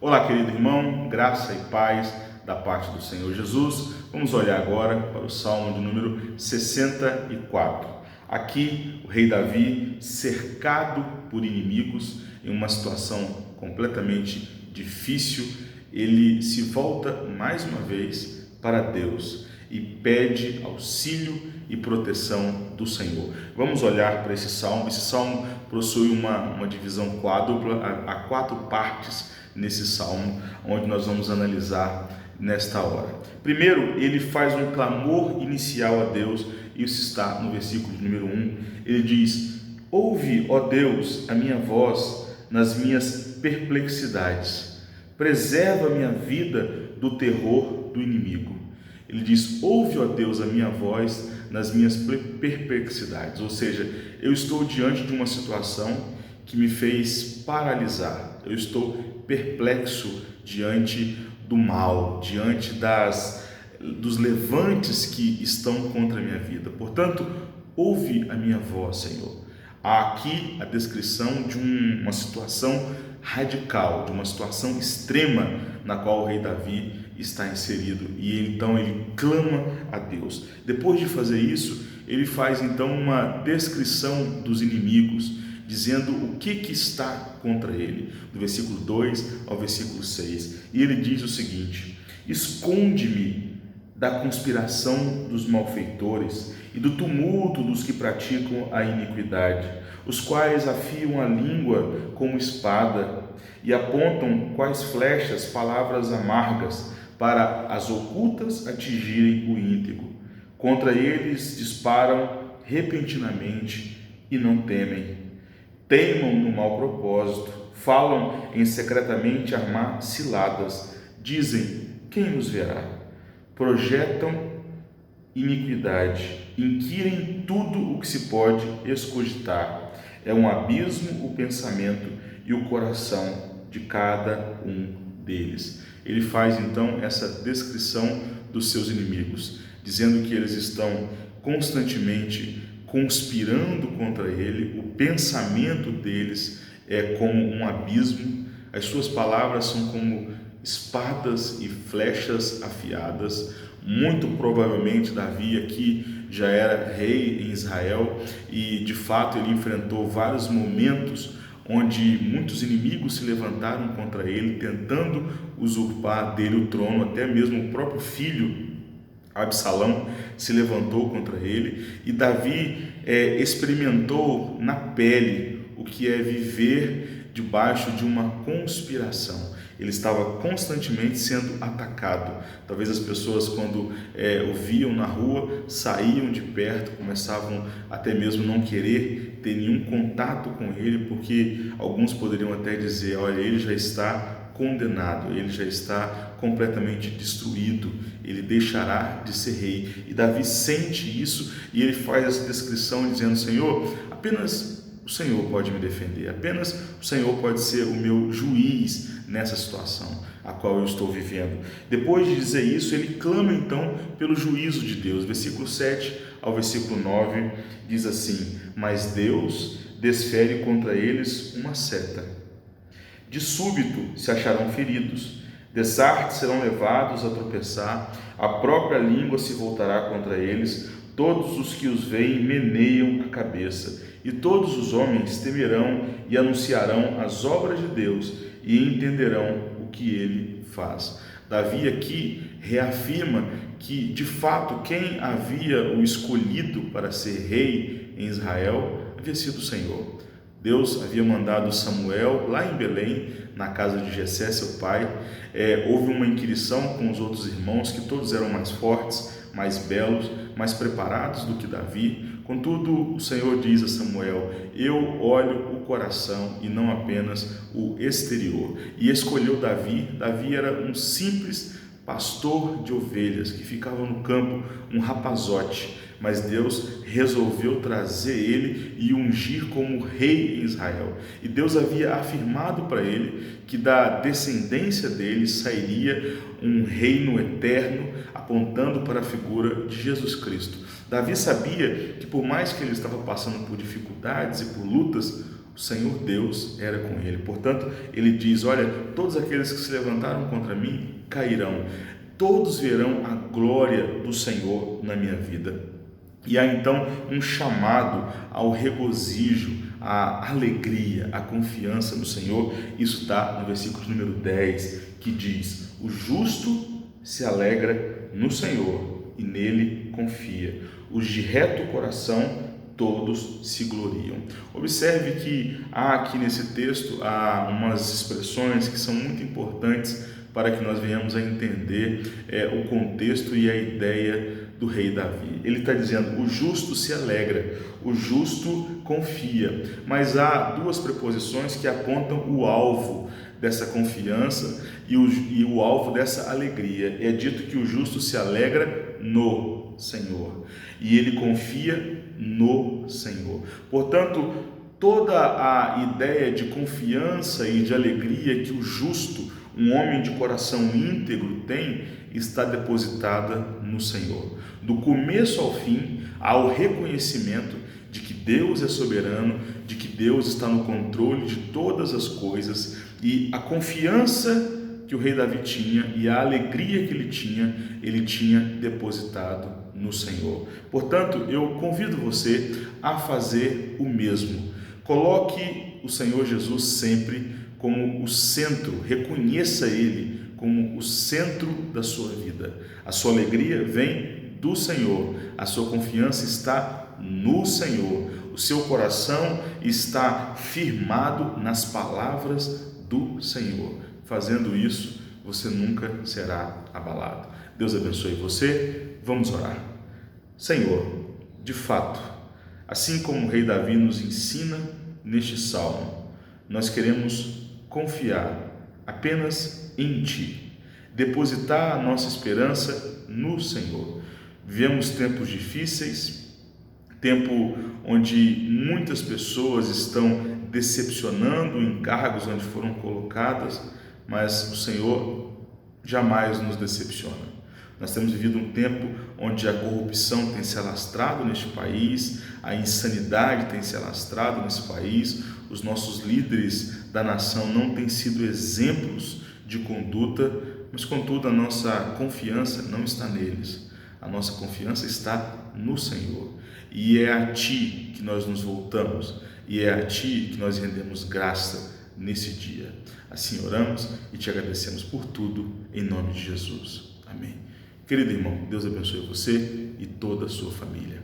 Olá, querido irmão, graça e paz da parte do Senhor Jesus. Vamos olhar agora para o Salmo de número 64. Aqui, o rei Davi, cercado por inimigos, em uma situação completamente difícil, ele se volta mais uma vez para Deus e pede auxílio e proteção do Senhor. Vamos olhar para esse salmo. Esse salmo possui uma divisão quádrupla, há 4 partes nesse salmo, onde nós vamos analisar nesta hora. Primeiro, ele faz um clamor inicial a Deus, isso está no versículo número 1. Ele diz: ouve, ó Deus, a minha voz nas minhas perplexidades, preserva a minha vida do terror do inimigo. Ele diz: ouve, ó Deus, a minha voz nas minhas perplexidades, ou seja, eu estou diante de uma situação que me fez paralisar, eu estou perplexo diante do mal, diante dos levantes que estão contra a minha vida. Portanto, ouve a minha voz, Senhor. Há aqui a descrição de uma situação radical, de uma situação extrema na qual o rei Davi está inserido, e então ele clama a Deus. Depois de fazer isso, ele faz então uma descrição dos inimigos, dizendo o que está contra ele, do versículo 2 ao versículo 6. E ele diz o seguinte: esconde-me da conspiração dos malfeitores e do tumulto dos que praticam a iniquidade, os quais afiam a língua como espada e apontam quais flechas palavras amargas, para as ocultas atingirem o íntegro. Contra eles disparam repentinamente e não temem. Teimam no mau propósito, falam em secretamente armar ciladas, dizem: quem nos verá? Projetam iniquidade, inquirem tudo o que se pode escogitar. É um abismo o pensamento e o coração de cada um deles. Ele faz então essa descrição dos seus inimigos, dizendo que eles estão constantemente conspirando contra ele, o pensamento deles é como um abismo, as suas palavras são como espadas e flechas afiadas. Muito provavelmente Davi aqui já era rei em Israel e de fato ele enfrentou vários momentos onde muitos inimigos se levantaram contra ele, tentando usurpar dele o trono. Até mesmo o próprio filho Absalão se levantou contra ele, e Davi experimentou na pele o que é viver debaixo de uma conspiração. Ele estava constantemente sendo atacado. Talvez as pessoas, quando o viam na rua, saíam de perto, começavam até mesmo não querer ter nenhum contato com ele, porque alguns poderiam até dizer: olha, ele já está condenado, ele já está completamente destruído, ele deixará de ser rei. E Davi sente isso e ele faz essa descrição dizendo: Senhor, apenas o Senhor pode me defender, apenas o Senhor pode ser o meu juiz nessa situação a qual eu estou vivendo. Depois de dizer isso, ele clama então pelo juízo de Deus. Versículo 7 ao versículo 9 diz assim: mas Deus desfere contra eles uma seta. De súbito se acharão feridos, dessarte serão levados a tropeçar, a própria língua se voltará contra eles, todos os que os veem meneiam a cabeça, e todos os homens temerão e anunciarão as obras de Deus e entenderão o que ele faz. Davi aqui reafirma que, de fato, quem havia o escolhido para ser rei em Israel havia sido o Senhor. Deus havia mandado Samuel lá em Belém, na casa de Jessé, seu pai. Houve uma inquirição com os outros irmãos, que todos eram mais fortes, mais belos, mais preparados do que Davi. Contudo, o Senhor diz a Samuel: eu olho o coração e não apenas o exterior. E escolheu Davi. Davi era um simples pastor de ovelhas que ficava no campo, um rapazote, mas Deus resolveu trazer ele e ungir como rei em Israel. E Deus havia afirmado para ele que da descendência dele sairia um reino eterno, apontando para a figura de Jesus Cristo. Davi sabia que, por mais que ele estava passando por dificuldades e por lutas, O Senhor Deus era com ele. Portanto, ele diz: olha, todos aqueles que se levantaram contra mim cairão. Todos verão a glória do Senhor na minha vida. E há então um chamado ao regozijo, à alegria, à confiança no Senhor. Isso está no versículo número 10, que diz: o justo se alegra no Senhor e nele confia. Os de reto coração todos se gloriam. Observe que há aqui nesse texto umas expressões que são muito importantes para que nós venhamos a entender o contexto e a ideia do rei Davi. Ele está dizendo: o justo se alegra, o justo confia. Mas há duas preposições que apontam o alvo dessa confiança e o alvo dessa alegria. É dito que o justo se alegra no Senhor e ele confia no Senhor. Portanto, toda a ideia de confiança e de alegria que o justo, um homem de coração íntegro, tem, está depositada no Senhor. Do começo ao fim, há o reconhecimento de que Deus é soberano, de que Deus está no controle de todas as coisas, e a confiança que o rei Davi tinha e a alegria que ele tinha depositado no Senhor. Portanto, eu convido você a fazer o mesmo. Coloque o Senhor Jesus sempre como o centro, reconheça Ele como o centro da sua vida. A sua alegria vem do Senhor, a sua confiança está no Senhor, o seu coração está firmado nas palavras do Senhor. Fazendo isso, você nunca será abalado. Deus abençoe você. Vamos orar. Senhor, de fato, assim como o rei Davi nos ensina neste salmo, nós queremos confiar apenas em Ti, depositar a nossa esperança no Senhor. Vivemos tempos difíceis, tempo onde muitas pessoas estão decepcionando em cargos onde foram colocadas, mas o Senhor jamais nos decepciona. Nós temos vivido um tempo onde a corrupção tem se alastrado neste país, a insanidade tem se alastrado nesse país, os nossos líderes da nação não têm sido exemplos de conduta, mas contudo a nossa confiança não está neles, a nossa confiança está no Senhor, e é a Ti que nós nos voltamos, e é a Ti que nós rendemos graça nesse dia. Assim oramos e Te agradecemos por tudo, em nome de Jesus. Amém. Querido irmão, Deus abençoe você e toda a sua família.